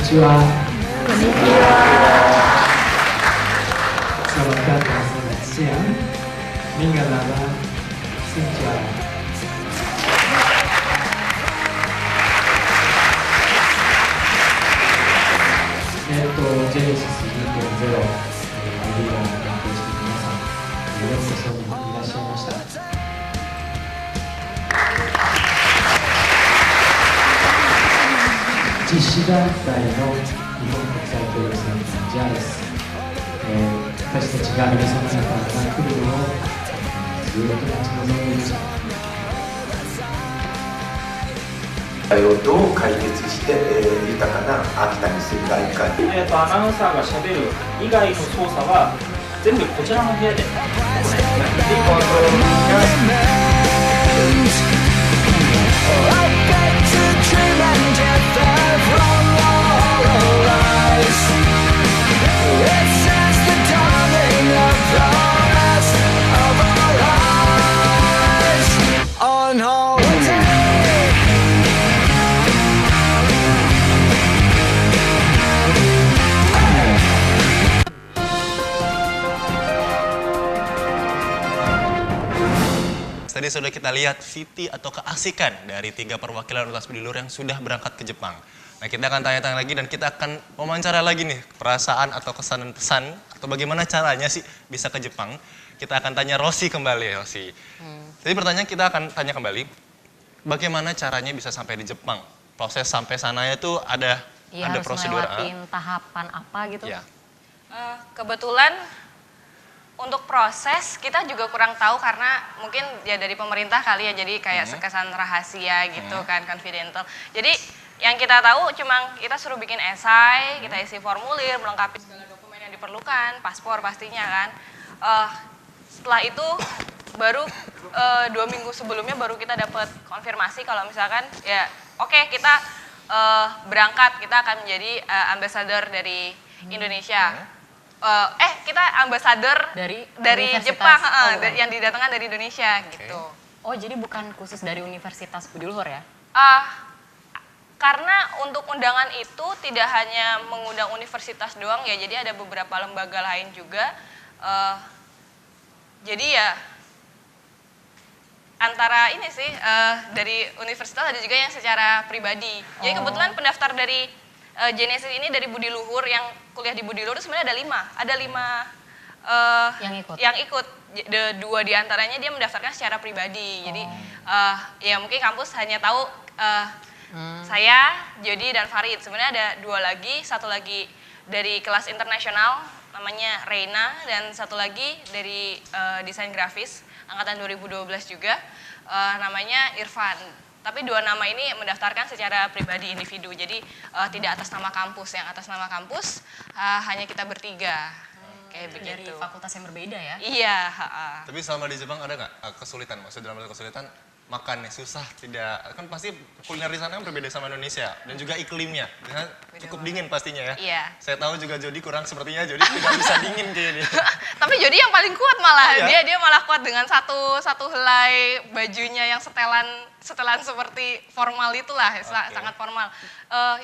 ちは。こんにちは。Selamat datang, selamat siang. Minggu lama, xin chào. Genesis 2.0 メディアの関係者の皆さん、ようこそいらっしゃいました。実施団体の日本国際協力センター JAIS、私たちが皆様方が来るのをずっと待ち望んでいました。をどう解決して、豊かな秋田にするかいかに。アナウンサーがしゃべる以外の操作は全部こちらの部屋で。Tadi sudah kita lihat VT atau keasikan dari 3 perwakilan Universitas Budi Luhur yang sudah berangkat ke Jepang. Nah, kita akan tanya-tanya lagi dan kita akan wawancara lagi nih perasaan atau kesan dan pesan atau bagaimana caranya sih bisa ke Jepang. Kita akan tanya Rosi kembali ya, Rosi. Jadi pertanyaan kita akan tanya kembali, bagaimana caranya bisa sampai di Jepang? Proses sampai sananya itu ada prosedur. Harus ngelewatin tahapan apa gitu? Ya. Kebetulan untuk proses kita juga kurang tahu karena mungkin ya dari pemerintah kali ya, jadi kayak kesan rahasia gitu kan, confidential. Jadi yang kita tahu cuma kita suruh bikin esai, kita isi formulir, melengkapi segala dokumen yang diperlukan, paspor pastinya kan. Setelah itu baru 2 minggu sebelumnya baru kita dapat konfirmasi kalau misalkan ya oke, kita berangkat, kita akan menjadi ambassador dari Indonesia. Kita ambasador dari Jepang yang didatangkan dari Indonesia gitu. Oh, jadi bukan khusus dari Universitas Budi Luhur ya? Karena untuk undangan itu tidak hanya mengundang universitas doang ya, jadi ada beberapa lembaga lain juga. Jadi ya antara ini sih dari universitas ada juga yang secara pribadi. Jadi kebetulan pendaftar dari Genesis ini dari Budi Luhur, yang kuliah di Budi Luhur sebenarnya ada 5 yang ikut. 2 diantaranya dia mendaftarkan secara pribadi. Jadi ya mungkin kampus hanya tahu saya, Jody dan Farid. Sebenarnya ada 2 lagi, satu lagi dari kelas internasional namanya Reina, dan satu lagi dari desain grafis angkatan 2012 juga namanya Irfan. Tapi 2 nama ini mendaftarkan secara pribadi individu, jadi tidak atas nama kampus. Yang atas nama kampus hanya kita bertiga, kayak begitu. Dari fakultas yang berbeda ya? Iya. Tapi selama di Jepang ada nggak kesulitan? Maksudnya dalam kesulitan makannya susah, tidak kan pasti kuliner di sana kan berbeda sama Indonesia dan juga iklimnya cukup dingin pastinya ya. Iya. Saya tahu juga Jody kurang, sepertinya Jody tidak bisa dingin kayaknya. Tapi Jody yang paling kuat malah. Oh, iya? Dia malah kuat dengan satu helai bajunya yang setelan seperti formal itulah, sangat formal.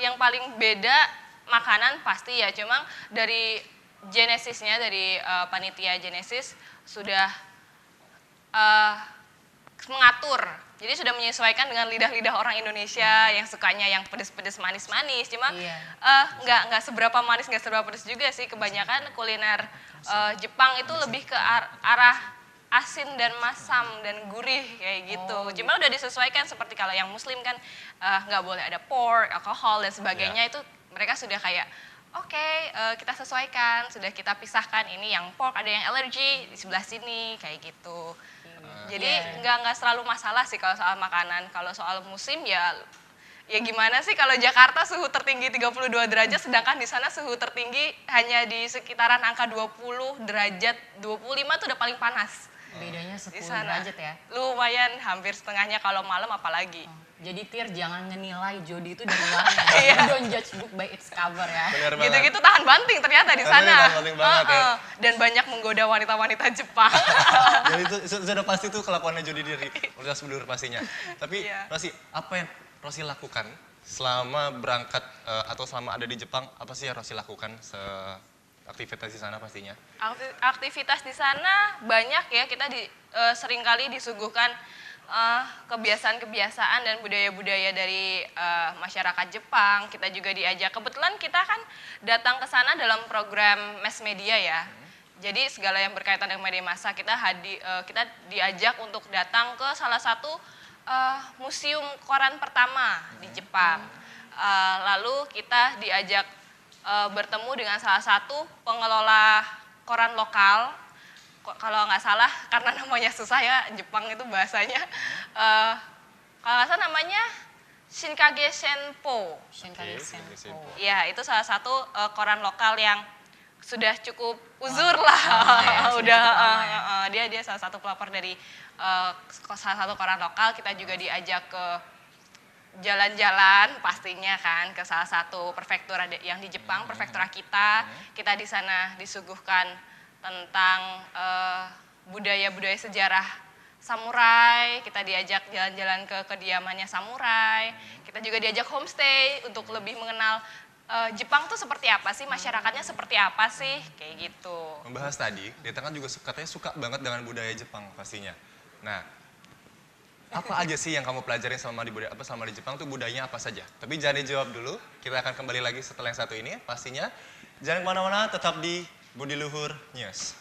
Yang paling beda makanan pasti ya, cuma dari Genesisnya, dari panitia Genesis sudah mengatur. Jadi sudah menyesuaikan dengan lidah-lidah orang Indonesia yang sukanya yang pedes-pedes, manis-manis. Cuma nggak seberapa manis, nggak seberapa pedes juga sih. Kebanyakan kuliner Jepang itu lebih ke arah asin dan masam dan gurih kayak gitu. Cuma udah disesuaikan, seperti kalau yang Muslim kan nggak boleh ada pork, alkohol dan sebagainya. Itu mereka sudah kayak kita sesuaikan, sudah kita pisahkan, ini yang pork ada yang alergi di sebelah sini kayak gitu. Jadi nggak selalu masalah sih kalau soal makanan. Kalau soal musim ya gimana sih, kalau Jakarta suhu tertinggi 32 derajat, sedangkan di sana suhu tertinggi hanya di sekitaran angka 20 derajat, 25 itu udah paling panas. Bedanya 10 di sana. derajat ya? Lumayan, hampir setengahnya kalau malam apalagi. Jadi Tir, jangan ngenilai Jody itu dari luarnya. Don't judge book by its cover ya. Gitu-gitu tahan banting ternyata di sana. Tahan banting banget ya. Dan banyak menggoda wanita-wanita Jepang. Jadi itu sudah pasti tuh kelakuannya Jody dari Universitas Budi Luhur pastinya. Tapi Rosi, apa yang Rosi lakukan selama berangkat atau selama ada di Jepang, apa sih yang harus dilakukan aktivitas di sana pastinya? Aktivitas di sana banyak ya, kita seringkali disuguhkan kebiasaan-kebiasaan dan budaya-budaya dari masyarakat Jepang. Kita juga diajak, kebetulan kita kan datang ke sana dalam program mass media ya. Jadi segala yang berkaitan dengan media massa kita diajak untuk datang ke salah satu museum koran pertama di Jepang. Lalu kita diajak bertemu dengan salah satu pengelola koran lokal. Kalau nggak salah, karena namanya susah ya, Jepang itu bahasanya. Kalau nggak salah namanya Shinkage Senpo. Shinkage Senpo. Ya, itu salah satu koran lokal yang sudah cukup uzur lah. Dia salah satu pelopor dari salah satu koran lokal. Kita juga diajak ke jalan-jalan pastinya kan ke salah satu prefektura yang di Jepang, prefektura kita. Kita di sana disuguhkan tentang budaya-budaya sejarah samurai. Kita diajak jalan-jalan ke kediamannya samurai. Kita juga diajak homestay untuk lebih mengenal Jepang tuh seperti apa sih, masyarakatnya seperti apa sih, kayak gitu. Membahas tadi, Deta kan juga katanya suka banget dengan budaya Jepang pastinya. Nah, apa aja sih yang kamu pelajarin selama di Jepang tuh, budayanya apa saja? Tapi jangan dijawab dulu, kita akan kembali lagi setelah yang satu ini pastinya. Jangan kemana-mana, tetap di Budi Luhur News.